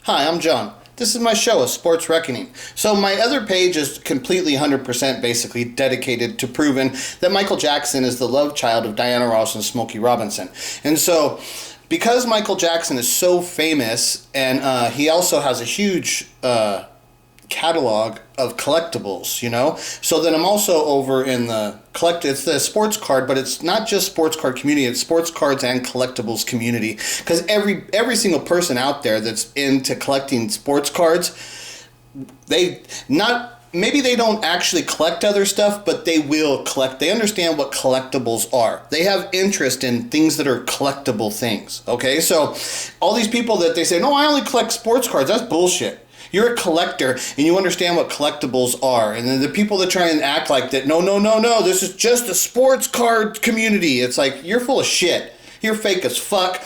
Hi, I'm John. This is my show, A Sports Reckoning. So my other page is completely 100% basically dedicated to proving that Michael Jackson is the love child of Diana Ross and Smokey Robinson. And so because Michael Jackson is so famous and he also has a huge catalog of collectibles, you know? So then I'm also over in the it's the sports card, but it's not just sports card community, it's sports cards and collectibles community. Because every single person out there that's into collecting sports cards, maybe they don't actually collect other stuff, but they will collect. They understand what collectibles are. They have interest in things that are collectible things, okay? So all these people that they say, no, I only collect sports cards, that's bullshit. You're a collector and you understand what collectibles are. And then the people that try and act like that, no, this is just a sports card community. It's like, you're full of shit. You're fake as fuck.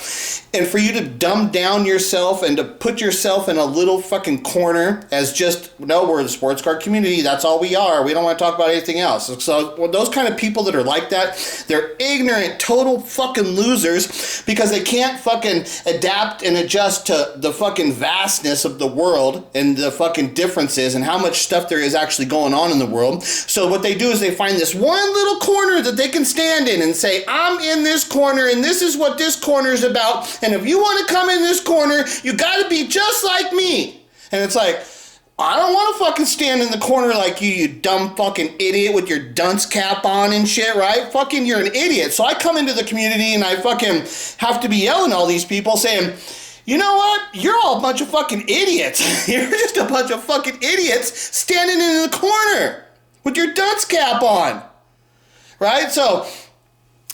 And for you to dumb down yourself and to put yourself in a little fucking corner as just, no, we're the sports card community, that's all we are. We don't want to talk about anything else. So those kind of people that are like that, they're ignorant, total fucking losers because they can't fucking adapt and adjust to the fucking vastness of the world and the fucking differences and how much stuff there is actually going on in the world. So what they do is they find this one little corner that they can stand in and say, I'm in this corner and this is what this corner is about. And if you want to come in this corner, you got to be just like me. And it's like, I don't want to fucking stand in the corner like you dumb fucking idiot with your dunce cap on and shit, right? Fucking, you're an idiot. So I come into the community and I fucking have to be yelling at all these people saying, you know what? You're all a bunch of fucking idiots. You're just a bunch of fucking idiots standing in the corner with your dunce cap on, right? So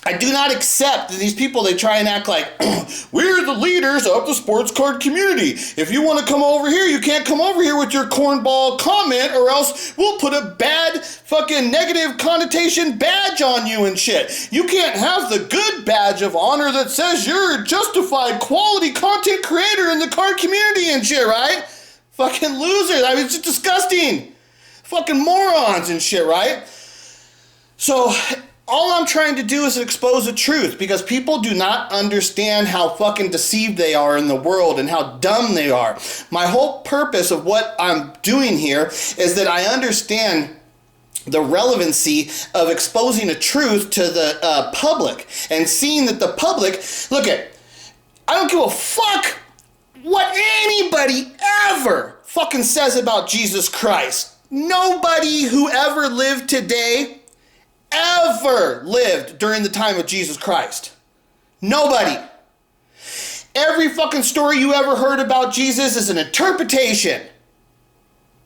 I do not accept that these people, they try and act like, we're the leaders of the sports card community. If you want to come over here, you can't come over here with your cornball comment or else we'll put a bad fucking negative connotation badge on you and shit. You can't have the good badge of honor that says you're a justified quality content creator in the card community and shit, right? Fucking losers. I mean, it's just disgusting. Fucking morons and shit, right? So all I'm trying to do is expose the truth because people do not understand how fucking deceived they are in the world and how dumb they are. My whole purpose of what I'm doing here is that I understand the relevancy of exposing the truth to the public and seeing that the public, I don't give a fuck what anybody ever fucking says about Jesus Christ. Nobody who ever lived today ever lived during the time of Jesus Christ. Nobody. Every fucking story you ever heard about Jesus is an interpretation.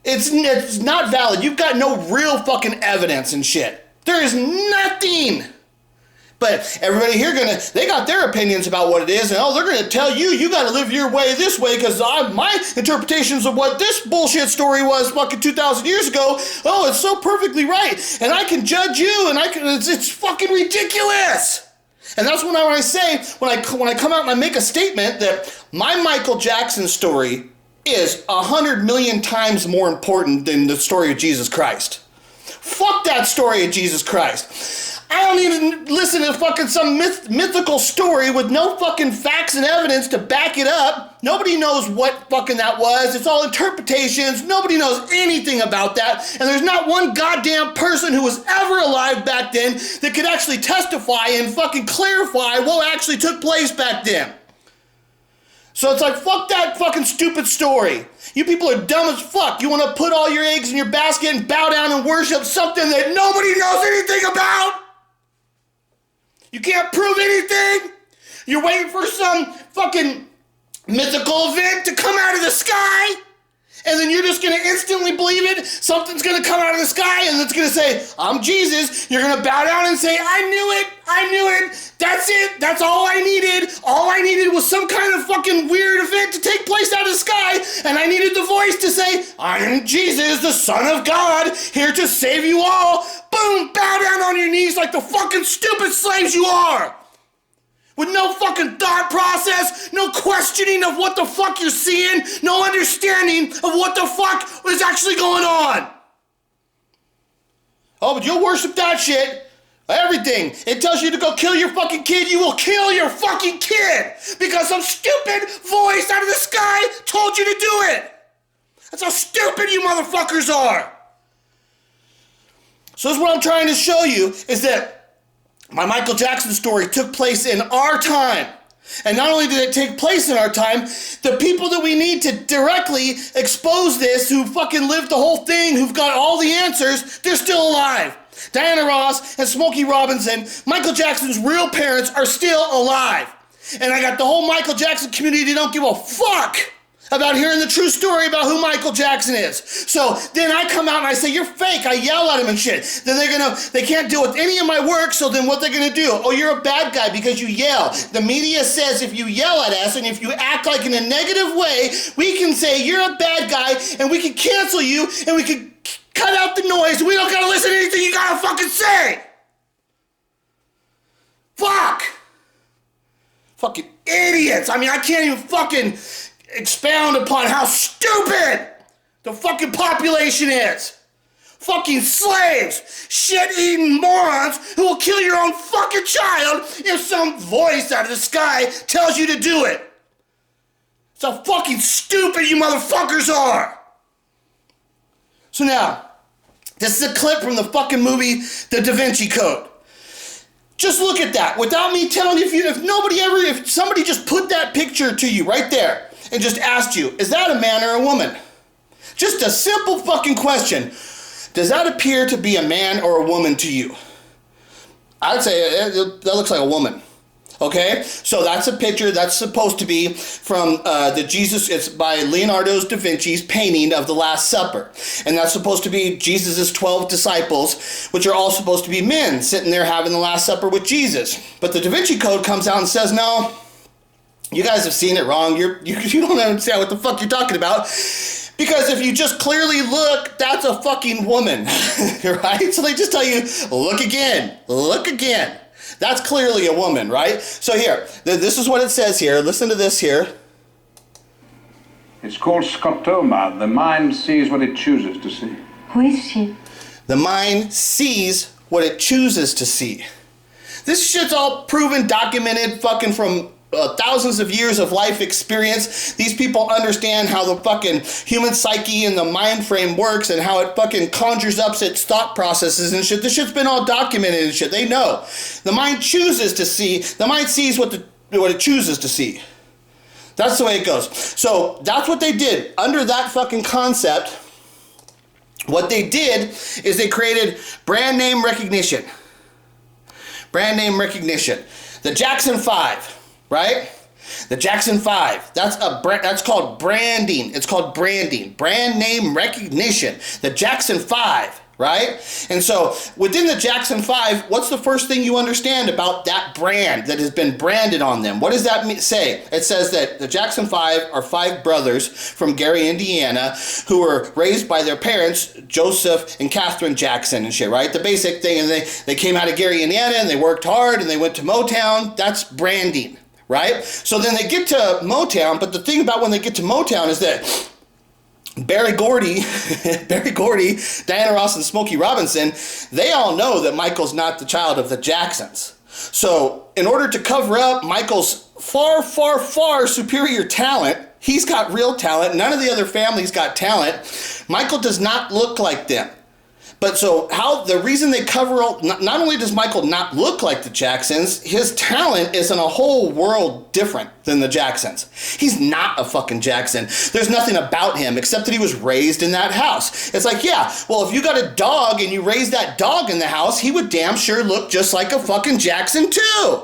It's not valid. You've got no real fucking evidence and shit. There is nothing. But everybody here they got their opinions about what it is, and they're gonna tell you gotta live your way this way because my interpretations of what this bullshit story was fucking 2,000 years ago, it's so perfectly right, and I can judge you, and it's fucking ridiculous. And that's when I say, when I come out and I make a statement that my Michael Jackson story is 100 million times more important than the story of Jesus Christ. Fuck that story of Jesus Christ. I don't even listen to fucking some mythical story with no fucking facts and evidence to back it up. Nobody knows what fucking that was. It's all interpretations. Nobody knows anything about that. And there's not one goddamn person who was ever alive back then that could actually testify and fucking clarify what actually took place back then. So it's like, fuck that fucking stupid story. You people are dumb as fuck. You want to put all your eggs in your basket and bow down and worship something that nobody knows anything about? You can't prove anything? You're waiting for some fucking mythical event to come out of the sky? And then you're just going to instantly believe it? Something's going to come out of the sky and it's going to say, I'm Jesus. You're going to bow down and say, I knew it. That's it. That's all I needed. All I needed was some kind of fucking weird event to take place out of the sky. And I needed the voice to say, I am Jesus, the Son of God, here to save you all. Boom, bow down on your knees like the fucking stupid slaves you are. With no fucking thought process, no questioning of what the fuck you're seeing, no understanding of what the fuck is actually going on. Oh, but you'll worship that shit. Everything. It tells you to go kill your fucking kid, you will kill your fucking kid. Because some stupid voice out of the sky told you you to do it. That's how stupid you motherfuckers are. So this is what I'm trying to show you, is that my Michael Jackson story took place in our time. And not only did it take place in our time, the people that we need to directly expose this, who fucking lived the whole thing, who've got all the answers, they're still alive. Diana Ross and Smokey Robinson, Michael Jackson's real parents, are still alive. And I got the whole Michael Jackson community that don't give a fuck about hearing the true story about who Michael Jackson is. So then I come out and I say, you're fake. I yell at him and shit. Then they can't deal with any of my work, so then what they're gonna do? Oh, you're a bad guy because you yell. The media says if you yell at us and if you act like in a negative way, we can say you're a bad guy and we can cancel you and we can cut out the noise. We don't gotta listen to anything you gotta fucking say. Fuck. Fucking idiots. I mean, I can't even fucking expound upon how stupid the fucking population is. Fucking slaves, shit-eating morons who will kill your own fucking child if some voice out of the sky tells you to do it. It's how fucking stupid you motherfuckers are. So now, this is a clip from the fucking movie The Da Vinci Code. Just look at that without me telling you, if somebody just put that picture to you right there and just asked you, is that a man or a woman? Just a simple fucking question. Does that appear to be a man or a woman to you? I'd say that looks like a woman. Okay? So that's a picture that's supposed to be from it's by Leonardo da Vinci's painting of the Last Supper. And that's supposed to be Jesus' 12 disciples, which are all supposed to be men sitting there having the Last Supper with Jesus. But the Da Vinci Code comes out and says, no, you guys have seen it wrong. You don't understand what the fuck you're talking about. Because if you just clearly look, that's a fucking woman, right? So they just tell you, look again, look again. That's clearly a woman, right? So here, this is what it says here. Listen to this here. It's called scotoma. The mind sees what it chooses to see. Who is she? The mind sees what it chooses to see. This shit's all proven, documented, fucking from thousands of years of life experience. These people understand how the fucking human psyche and the mind frame works and how it fucking conjures up its thought processes and shit. This shit's been all documented and shit. They know. The mind chooses to see. The mind sees what it chooses to see. That's the way it goes. So that's what they did. Under that fucking concept, what they did is they created brand name recognition. Brand name recognition. The Jackson 5. Right? The Jackson 5. That's called branding. It's called branding. Brand name recognition. The Jackson 5. Right? And so within the Jackson 5, what's the first thing you understand about that brand that has been branded on them? What does that say? It says that the Jackson 5 are 5 brothers from Gary, Indiana, who were raised by their parents, Joseph and Catherine Jackson and shit, right? The basic thing, and they came out of Gary, Indiana, and they worked hard, and they went to Motown. That's branding, right? So then they get to Motown, but the thing about when they get to Motown is that Berry Gordy, Diana Ross, and Smokey Robinson, they all know that Michael's not the child of the Jacksons. So in order to cover up Michael's far, far, far superior talent, he's got real talent. None of the other families got talent. Michael does not look like them. But so the reason they cover up, not only does Michael not look like the Jacksons, his talent is in a whole world different than the Jacksons. He's not a fucking Jackson. There's nothing about him except that he was raised in that house. It's like, yeah, well, if you got a dog and you raised that dog in the house, he would damn sure look just like a fucking Jackson too.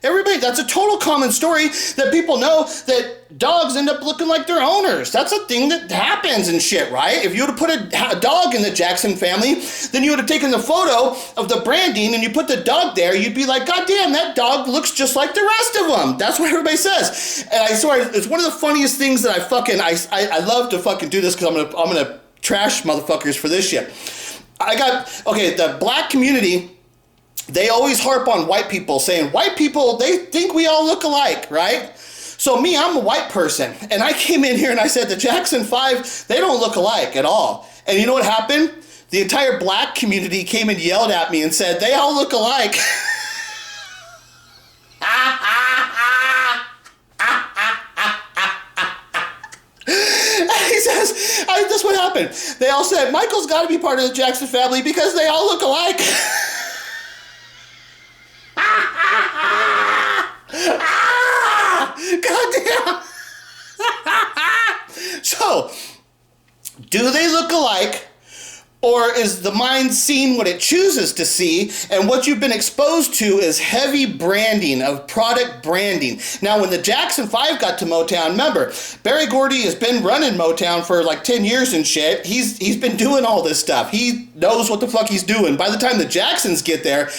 Everybody, that's a total common story that people know, that dogs end up looking like their owners. That's a thing that happens and shit, right? If you would have put a dog in the Jackson family, then you would have taken the photo of the branding and you put the dog there, you'd be like, God damn, that dog looks just like the rest of them. That's what everybody says. And I swear, it's one of the funniest things that I love to fucking do this because I'm gonna trash motherfuckers for this shit. The black community, they always harp on white people, saying white people, they think we all look alike, right? So me, I'm a white person, and I came in here and I said the Jackson 5, they don't look alike at all. And you know what happened? The entire black community came and yelled at me and said, they all look alike. says, that's what happened. They all said, Michael's got to be part of the Jackson family because they all look alike. Goddamn. So, do they look alike? Or is the mind seeing what it chooses to see, and what you've been exposed to is heavy branding of product branding? Now, when the Jackson 5 got to Motown, remember, Berry Gordy has been running Motown for like 10 years and shit. He's been doing all this stuff. He knows what the fuck he's doing. By the time the Jacksons get there,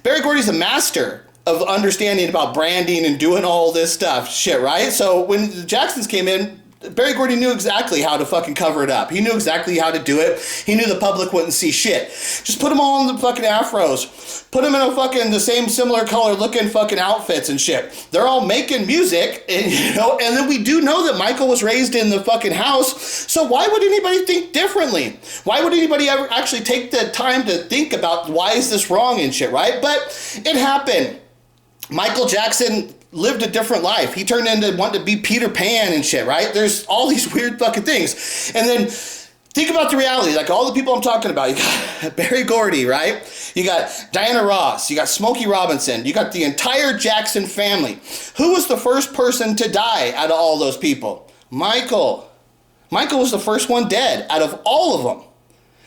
Berry Gordy's a master of understanding about branding and doing all this stuff, shit, right? So when the Jacksons came in, Berry Gordy knew exactly how to fucking cover it up. He knew exactly how to do it. He knew the public wouldn't see shit. Just put them all in the fucking afros. Put them in a fucking the same similar color looking fucking outfits and shit. They're all making music, and, you know, and then we do know that Michael was raised in the fucking house, so why would anybody think differently? Why would anybody ever actually take the time to think about why is this wrong and shit, right? But it happened. Michael Jackson lived a different life. He turned into wanting to be Peter Pan and shit, right? There's all these weird fucking things. And then think about the reality, like all the people I'm talking about. You got Berry Gordy, right? You got Diana Ross. You got Smokey Robinson. You got the entire Jackson family. Who was the first person to die out of all those people? Michael. Michael was the first one dead out of all of them.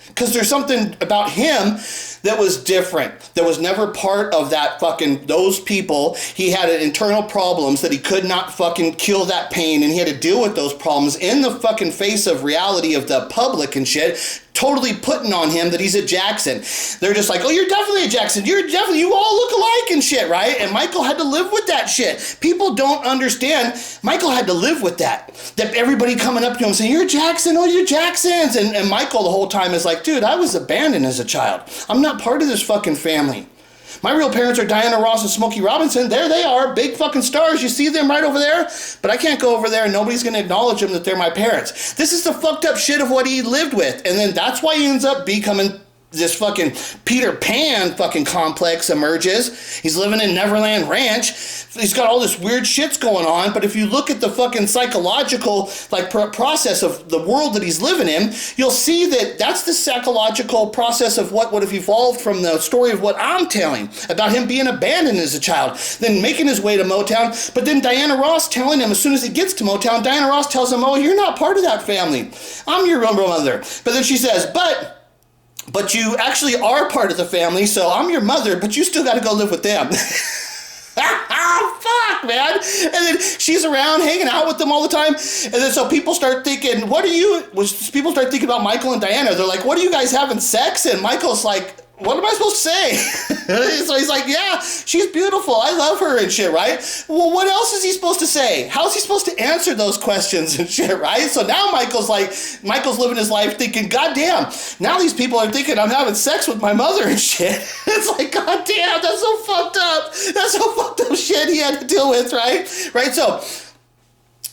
Because there's something about him that was different, that was never part of that fucking, those people. He had internal problems that he could not fucking kill that pain, and he had to deal with those problems in the fucking face of reality of the public and shit, totally putting on him that he's a Jackson. They're just like, oh, you're definitely a Jackson. You all look alike and shit, right? And Michael had to live with that shit. People don't understand. Michael had to live with that. That everybody coming up to him saying, you're Jackson, oh, you're Jacksons. And Michael the whole time is like, dude, I was abandoned as a child. I'm not part of this fucking family. My real parents are Diana Ross and Smokey Robinson. There they are, big fucking stars. You see them right over there? But I can't go over there and nobody's going to acknowledge them that they're my parents. This is the fucked up shit of what he lived with. And then that's why he ends up becoming this fucking Peter Pan fucking complex emerges. He's living in Neverland Ranch. He's got all this weird shits going on, but if you look at the fucking psychological like process of the world that he's living in, you'll see that that's the psychological process of what would have evolved from the story of what I'm telling about him being abandoned as a child, then making his way to Motown, but then Diana Ross telling him as soon as he gets to Motown, Diana Ross tells him, oh, you're not part of that family. I'm your real mother. But then she says, but you actually are part of the family, so I'm your mother, but you still got to go live with them. Fuck, man. And then she's around hanging out with them all the time. And then so people start thinking, people start thinking about Michael and Diana. They're like, what are you guys having sex? And Michael's like, what am I supposed to say? So he's like, yeah, she's beautiful. I love her and shit, right? Well, what else is he supposed to say? How is he supposed to answer those questions and shit, right? So now Michael's living his life thinking, goddamn, now these people are thinking I'm having sex with my mother and shit. It's like, goddamn, that's so fucked up. That's so fucked up shit he had to deal with, right? Right, so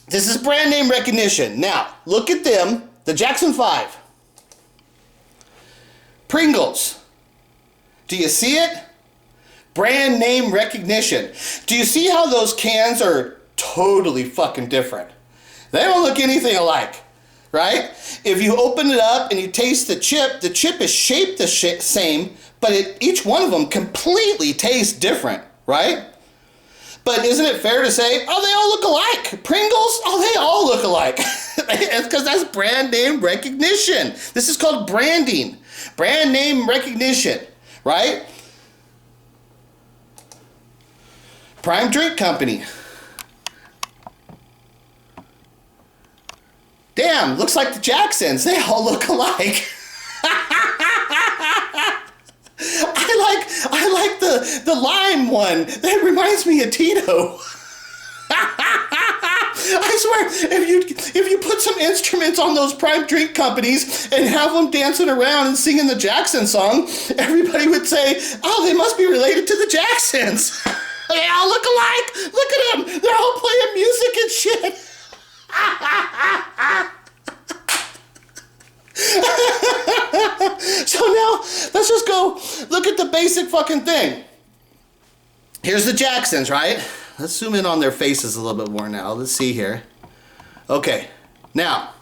this is brand name recognition. Now, look at them, the Jackson 5. Pringles. Do you see it? Brand name recognition. Do you see how those cans are totally fucking different? They don't look anything alike, right? If you open it up and you taste the chip is shaped the same, but each one of them completely tastes different, right? But isn't it fair to say, oh, they all look alike? Pringles? Oh, they all look alike. It's because that's brand name recognition. This is called branding. Brand name recognition. Right? Prime Drink Company. Damn, looks like the Jacksons. They all look alike. I like the lime one. That reminds me of Tito. I swear, if you put some instruments on those Prime Drink Companies and have them dancing around and singing the Jackson song, everybody would say, oh, they must be related to the Jacksons. They all look alike. Look at them. They're all playing music and shit. So now, let's just go look at the basic fucking thing. Here's the Jacksons, right? Let's zoom in on their faces a little bit more now. Let's see here. Okay, now,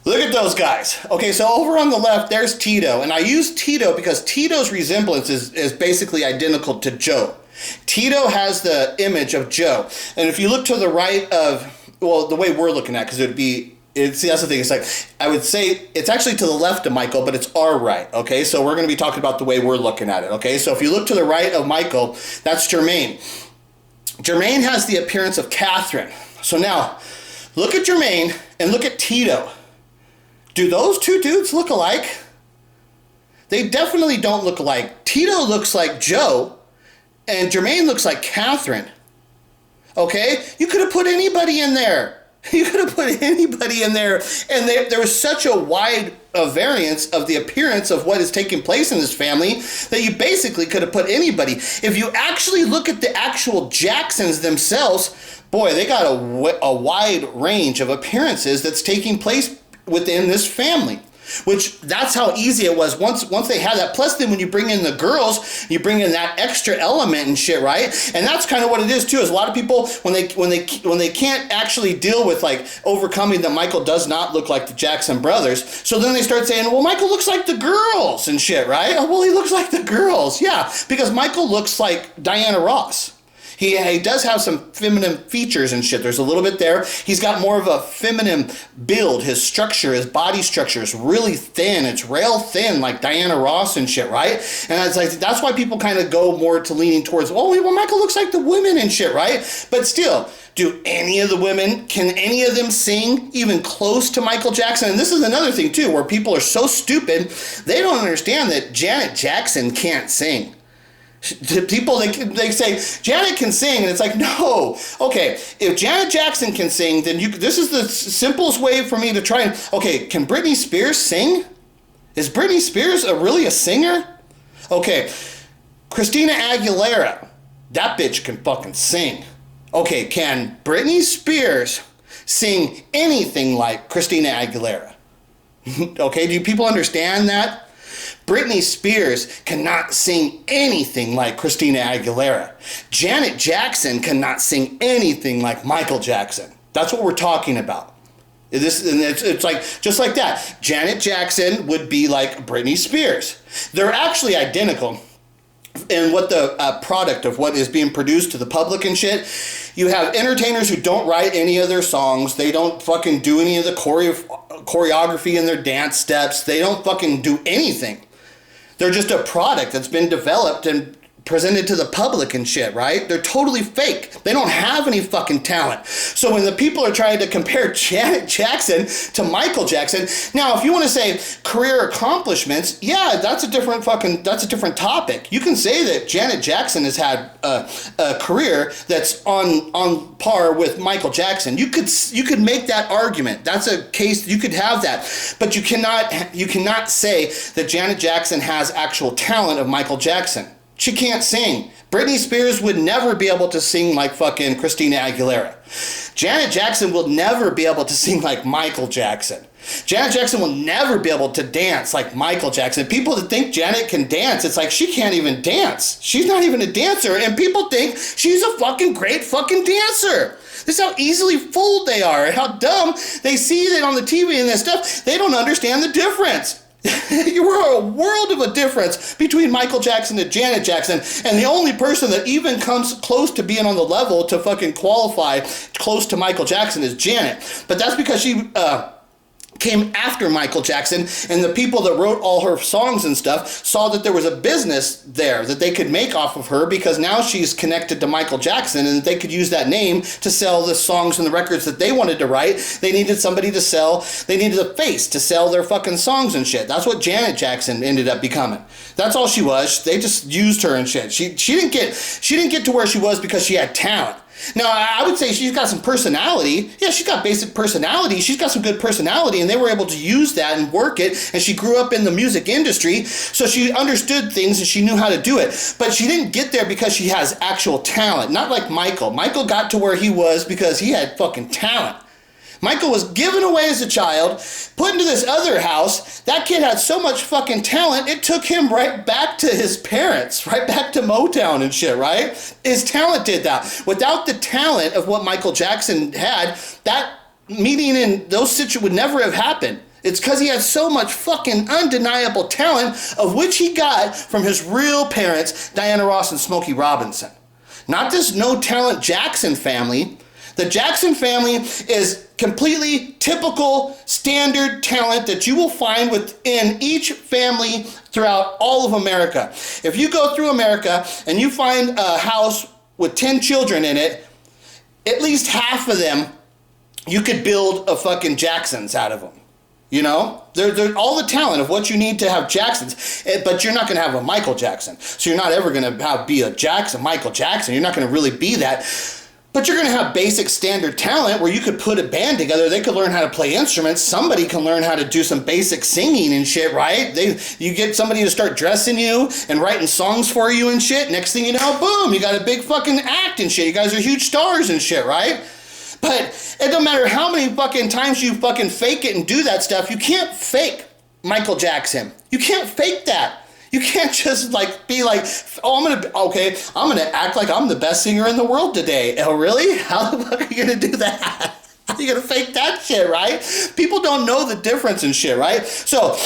Look at those guys. Okay, so over on the left, there's Tito. And I use Tito because Tito's resemblance is basically identical to Joe. Tito has the image of Joe. And if you look to the right of, well, the way we're looking at it, because it would be, see, that's the thing. It's like, I would say it's actually to the left of Michael, but it's our right. Okay, so we're going to be talking about the way we're looking at it. Okay, so if you look to the right of Michael, that's Jermaine. Jermaine has the appearance of Catherine. So now, look at Jermaine and look at Tito. Do those two dudes look alike? They definitely don't look alike. Tito looks like Joe, and Jermaine looks like Catherine. Okay? You could have put anybody in there. You could have put anybody in there, and there was such a wide variance of the appearance of what is taking place in this family that you basically could have put anybody. If you actually look at the actual Jacksons themselves, boy, they got a wide range of appearances that's taking place within this family, which that's how easy it was once they had that. Plus then when you bring in the girls, you bring in that extra element and shit, right? And that's kind of what it is too, is a lot of people when they can't actually deal with like overcoming that Michael does not look like the Jackson brothers, so then they start saying, well, Michael looks like the girls and shit, right? Oh, well, he looks like the girls. Yeah, because Michael looks like Diana Ross. He does have some feminine features and shit. There's a little bit there. He's got more of a feminine build. His structure, his body structure is really thin. It's rail thin like Diana Ross and shit, right? And it's like, that's why people kind of go more to leaning towards, oh, well, Michael looks like the women and shit, right? But still, do any of the women, can any of them sing even close to Michael Jackson? And this is another thing too, where people are so stupid, they don't understand that Janet Jackson can't sing. To people, they say Janet can sing, and it's like, no. Okay, if Janet Jackson can sing, then this is the simplest way for me to try and, okay, can Britney Spears sing? Is Britney Spears really a singer? Okay, Christina Aguilera, that bitch can fucking sing. Okay, can Britney Spears sing anything like Christina Aguilera? Okay, do people understand that? Britney Spears cannot sing anything like Christina Aguilera. Janet Jackson cannot sing anything like Michael Jackson. That's what we're talking about. It's like, just like that. Janet Jackson would be like Britney Spears. They're actually identical in what the product of what is being produced to the public and shit. You have entertainers who don't write any of their songs. They don't fucking do any of the choreography in their dance steps. They don't fucking do anything. They're just a product that's been developed and presented to the public and shit, right? They're totally fake. They don't have any fucking talent. So when the people are trying to compare Janet Jackson to Michael Jackson, now if you want to say career accomplishments, yeah, that's a different topic. You can say that Janet Jackson has had a career that's on par with Michael Jackson. You could make that argument. That's a case, you could have that. But you cannot say that Janet Jackson has actual talent of Michael Jackson. She can't sing. Britney Spears would never be able to sing like fucking Christina Aguilera. Janet Jackson will never be able to sing like Michael Jackson. Janet Jackson will never be able to dance like Michael Jackson. People that think Janet can dance, it's like she can't even dance. She's not even a dancer, and people think she's a fucking great fucking dancer. This is how easily fooled they are, and how dumb they see it on the TV and that stuff. They don't understand the difference. You were a world of a difference between Michael Jackson and Janet Jackson, and the only person that even comes close to being on the level to fucking qualify close to Michael Jackson is Janet. But that's because she came after Michael Jackson, and the people that wrote all her songs and stuff saw that there was a business there that they could make off of her, because now she's connected to Michael Jackson and they could use that name to sell the songs and the records that they wanted to write. They needed somebody to sell, they needed a face to sell their fucking songs and shit. That's what Janet Jackson ended up becoming. That's all she was. They just used her and shit. She didn't get to where she was because she had talent. Now, I would say she's got some personality. Yeah, she's got basic personality. She's got some good personality, and they were able to use that and work it, and she grew up in the music industry, so she understood things and she knew how to do it. But she didn't get there because she has actual talent. Not like Michael. Michael got to where he was because he had fucking talent. Michael was given away as a child, put into this other house. That kid had so much fucking talent, it took him right back to his parents, right back to Motown and shit, right? His talent did that. Without the talent of what Michael Jackson had, that meeting in those situations would never have happened. It's because he had so much fucking undeniable talent, of which he got from his real parents, Diana Ross and Smokey Robinson. Not this no-talent Jackson family. The Jackson family is completely typical, standard talent that you will find within each family throughout all of America. If you go through America and you find a house with 10 children in it, at least half of them, you could build a fucking Jacksons out of them. You know, they're all the talent of what you need to have Jacksons, but you're not going to have a Michael Jackson. So you're not ever going to be a Michael Jackson. You're not going to really be that. But you're going to have basic standard talent where you could put a band together. They could learn how to play instruments. Somebody can learn how to do some basic singing and shit, right? You get somebody to start dressing you and writing songs for you and shit. Next thing you know, boom, you got a big fucking act and shit. You guys are huge stars and shit, right? But it don't matter how many fucking times you fucking fake it and do that stuff. You can't fake Michael Jackson. You can't fake that. You can't just like be like, oh, I'm gonna act like I'm the best singer in the world today. Oh, really? How the fuck are you gonna do that? How are you gonna fake that shit, right? People don't know the difference and shit, right? So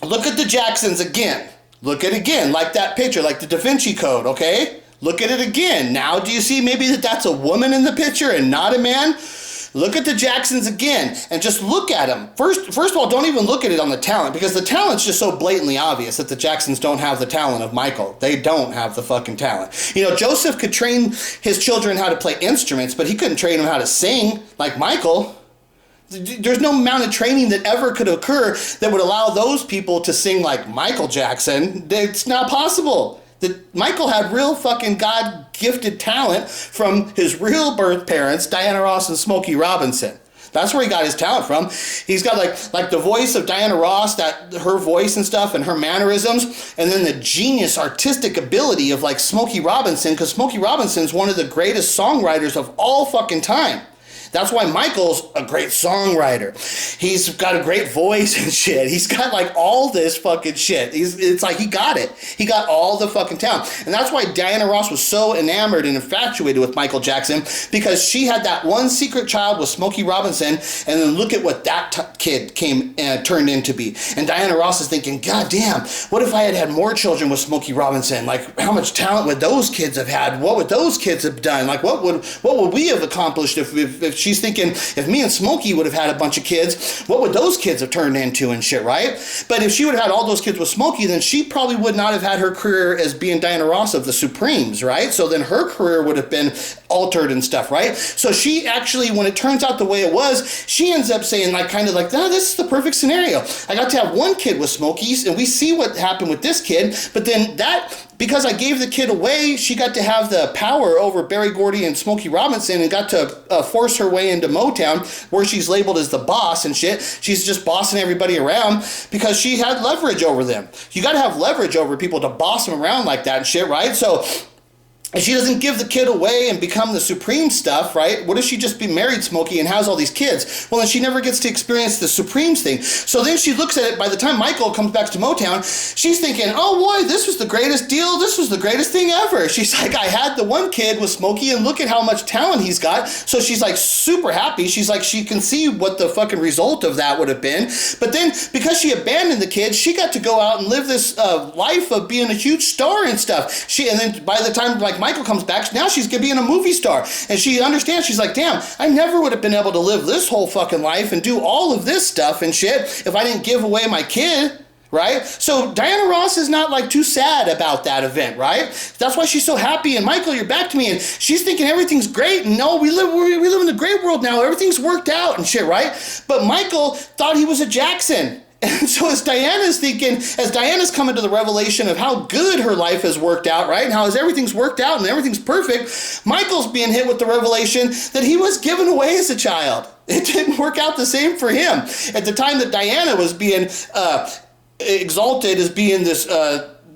look at the Jacksons again. Look at it again, like that picture, like the Da Vinci Code, okay? Look at it again. Now do you see maybe that's a woman in the picture and not a man? Look at the Jacksons again and just look at them. First of all, don't even look at it on the talent, because the talent's just so blatantly obvious that the Jacksons don't have the talent of Michael. They don't have the fucking talent. You know, Joseph could train his children how to play instruments, but he couldn't train them how to sing like Michael. There's no amount of training that ever could occur that would allow those people to sing like Michael Jackson. It's not possible. Michael had real fucking God-gifted talent from his real birth parents, Diana Ross and Smokey Robinson. That's where he got his talent from. He's got like the voice of Diana Ross, her voice and stuff and her mannerisms, and then the genius artistic ability of like Smokey Robinson, because Smokey Robinson's one of the greatest songwriters of all fucking time. That's why Michael's a great songwriter. He's got a great voice and shit. He's got like all this fucking shit. It's like he got it. He got all the fucking talent. And that's why Diana Ross was so enamored and infatuated with Michael Jackson, because she had that one secret child with Smokey Robinson, and then look at what that kid turned into be. And Diana Ross is thinking, God damn, what if I had had more children with Smokey Robinson? Like, how much talent would those kids have had? What would those kids have done? Like, what would we have accomplished if she's thinking, if me and Smokey would have had a bunch of kids, what would those kids have turned into and shit, right? But if she would have had all those kids with Smokey, then she probably would not have had her career as being Diana Ross of the Supremes, right? So then her career would have been altered and stuff, right? So she actually, when it turns out the way it was, she ends up saying like, kind of like, no, this is the perfect scenario. I got to have one kid with Smokey's, and we see what happened with this kid, but then because I gave the kid away, she got to have the power over Berry Gordy and Smokey Robinson and got to force her way into Motown, where she's labeled as the boss and shit. She's just bossing everybody around because she had leverage over them. You got to have leverage over people to boss them around like that and shit, right? So if she doesn't give the kid away and become the Supreme stuff, right? What if she just be married Smokey and has all these kids? Well, then she never gets to experience the Supremes thing. So then she looks at it, by the time Michael comes back to Motown, she's thinking, oh boy, this was the greatest deal. This was the greatest thing ever. She's like, I had the one kid with Smokey and look at how much talent he's got. So she's like super happy. She's like, she can see what the fucking result of that would have been. But then because she abandoned the kid, she got to go out and live this life of being a huge star and stuff. And then by the time like Michael comes back, now she's being a movie star, and she understands. She's like, damn, I never would have been able to live this whole fucking life and do all of this stuff and shit if I didn't give away my kid, right? So Diana Ross is not like too sad about that event, right? That's why she's so happy. And Michael, you're back to me, and she's thinking everything's great, and no, we live in a great world now. Everything's worked out and shit, right? But Michael thought he was a Jackson. And so as Diana's coming to the revelation of how good her life has worked out, right? And how everything's worked out and everything's perfect, Michael's being hit with the revelation that he was given away as a child. It didn't work out the same for him. At the time that Diana was being exalted as being this,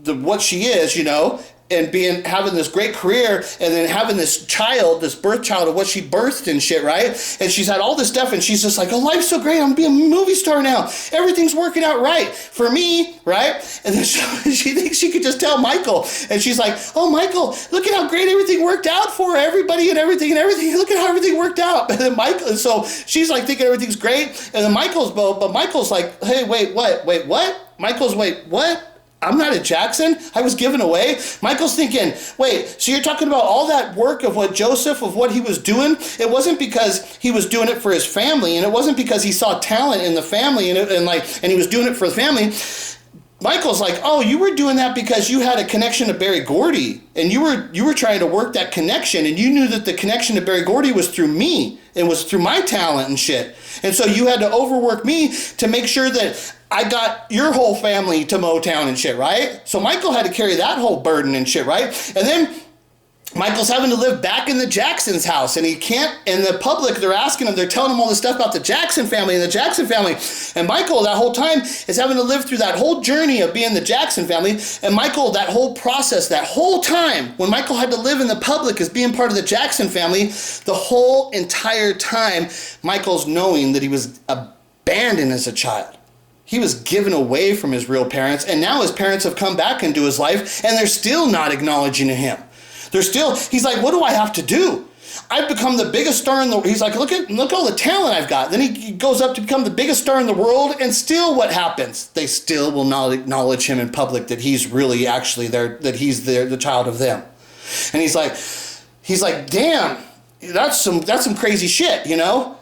what she is, you know, and having this great career, and then having this child, this birth child of what she birthed and shit, right? And she's had all this stuff, and she's just like, oh, life's so great, I'm gonna be a movie star now. Everything's working out right for me, right? And then she thinks she could just tell Michael, and she's like, oh, Michael, look at how great everything worked out for everybody and everything. Look at how everything worked out. And then so she's like thinking everything's great, and then but Michael's like, hey, wait, what? Michael's, wait, what? I'm not a Jackson. I was given away. Michael's thinking, wait, so you're talking about all that work of what he was doing? It wasn't because he was doing it for his family, and it wasn't because he saw talent in the family, and he was doing it for the family. Michael's like, oh, you were doing that because you had a connection to Berry Gordy, and you were trying to work that connection, and you knew that the connection to Berry Gordy was through me. It was through my talent and shit. And so you had to overwork me to make sure that I got your whole family to Motown and shit, right? So Michael had to carry that whole burden and shit, right? And then Michael's having to live back in the Jackson's house, and he can't, and the public, they're asking him, they're telling him all this stuff about the Jackson family, and Michael that whole time is having to live through that whole journey of being the Jackson family, and Michael, that whole process, that whole time, when Michael had to live in the public as being part of the Jackson family, the whole entire time, Michael's knowing that he was abandoned as a child. He was given away from his real parents, and now his parents have come back into his life, and they're still not acknowledging him. He's like, what do I have to do? I've become the biggest star in the world. He's like, look all the talent I've got. Then he goes up to become the biggest star in the world, and still what happens? They still will not acknowledge him in public that he's really actually that he's the child of them. And he's like, damn, that's some crazy shit, you know?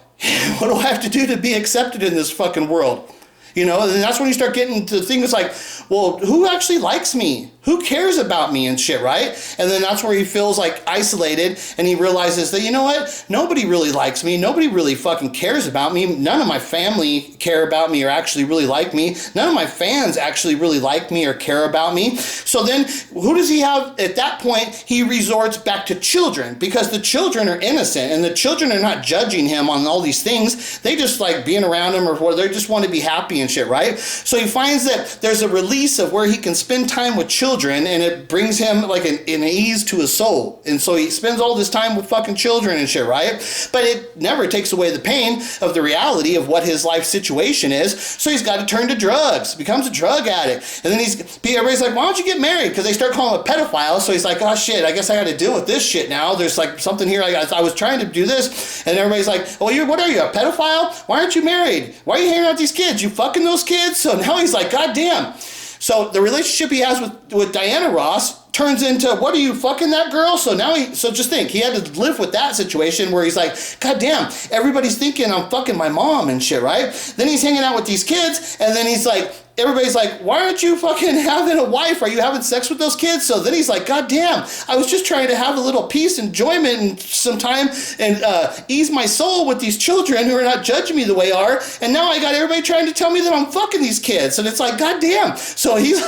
What do I have to do to be accepted in this fucking world? You know, and that's when you start getting to things like, well, who actually likes me? Who cares about me and shit, right? And then that's where he feels like isolated, and he realizes that, you know what? Nobody really likes me. Nobody really fucking cares about me. None of my family care about me or actually really like me. None of my fans actually really like me or care about me. So then who does he have at that point? He resorts back to children, because the children are innocent, and the children are not judging him on all these things. They just like being around him, or they just want to be happy and shit, right? So he finds that there's a release of where he can spend time with children, and it brings him like an ease to his soul. And so he spends all this time with fucking children and shit, right? But it never takes away the pain of the reality of what his life situation is. So he's got to turn to drugs, becomes a drug addict. And then everybody's like, why don't you get married? Because they start calling him a pedophile. So he's like, oh shit, I guess I got to deal with this shit now. There's like something here. I was trying to do this. And everybody's like, oh, what are you, a pedophile? Why aren't you married? Why are you hanging out with these kids? You fucking those kids? So now he's like, God damn. So the relationship he has with Diana Ross turns into, what, are you fucking that girl? So now just think, he had to live with that situation where he's like, God damn, everybody's thinking I'm fucking my mom and shit, right? Then he's hanging out with these kids, and then he's like, everybody's like, why aren't you fucking having a wife? Are you having sex with those kids? So then he's like, God damn, I was just trying to have a little peace, enjoyment, and some time, and ease my soul with these children who are not judging me the way they are, and now I got everybody trying to tell me that I'm fucking these kids. And it's like, God damn. So he's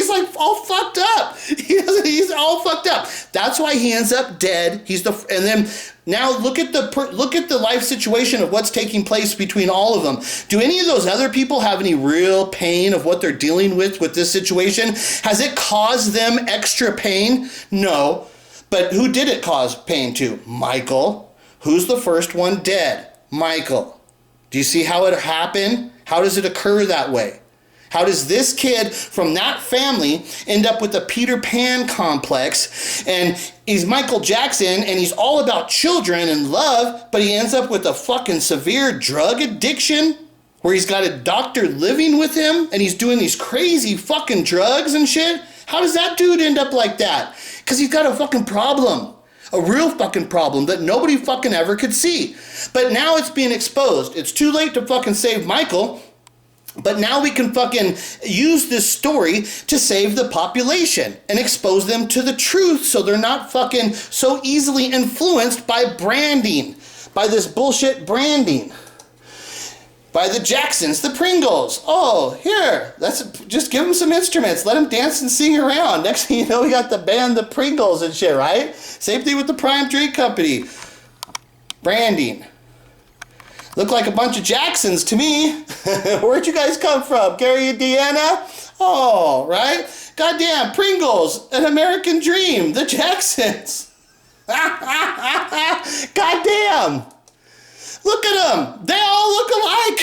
like all fucked up. He's all fucked up. That's why he ends up dead. And then now look at the life situation of what's taking place between all of them. Do any of those other people have any real pain of what they're dealing with this situation? Has it caused them extra pain? No. But who did it cause pain to? Michael. Who's the first one dead? Michael. Do you see how it happened? How does it occur that way? How does this kid from that family end up with a Peter Pan complex, and he's Michael Jackson, and he's all about children and love, but he ends up with a fucking severe drug addiction where he's got a doctor living with him and he's doing these crazy fucking drugs and shit? How does that dude end up like that? Because he's got a fucking problem. A real fucking problem that nobody fucking ever could see. But now it's being exposed. It's too late to fucking save Michael. But now we can fucking use this story to save the population and expose them to the truth, so they're not fucking so easily influenced by branding, by this bullshit branding. By the Jacksons, the Pringles. Oh, here, just give them some instruments. Let them dance and sing around. Next thing you know, we got the band, the Pringles and shit, right? Same thing with the Prime Drink Company. Branding. Look like a bunch of Jacksons to me. Where'd you guys come from? Gary, Indiana? Oh, right? Goddamn, Pringles, An American Dream, The Jacksons. Goddamn. Look at them. They all look alike.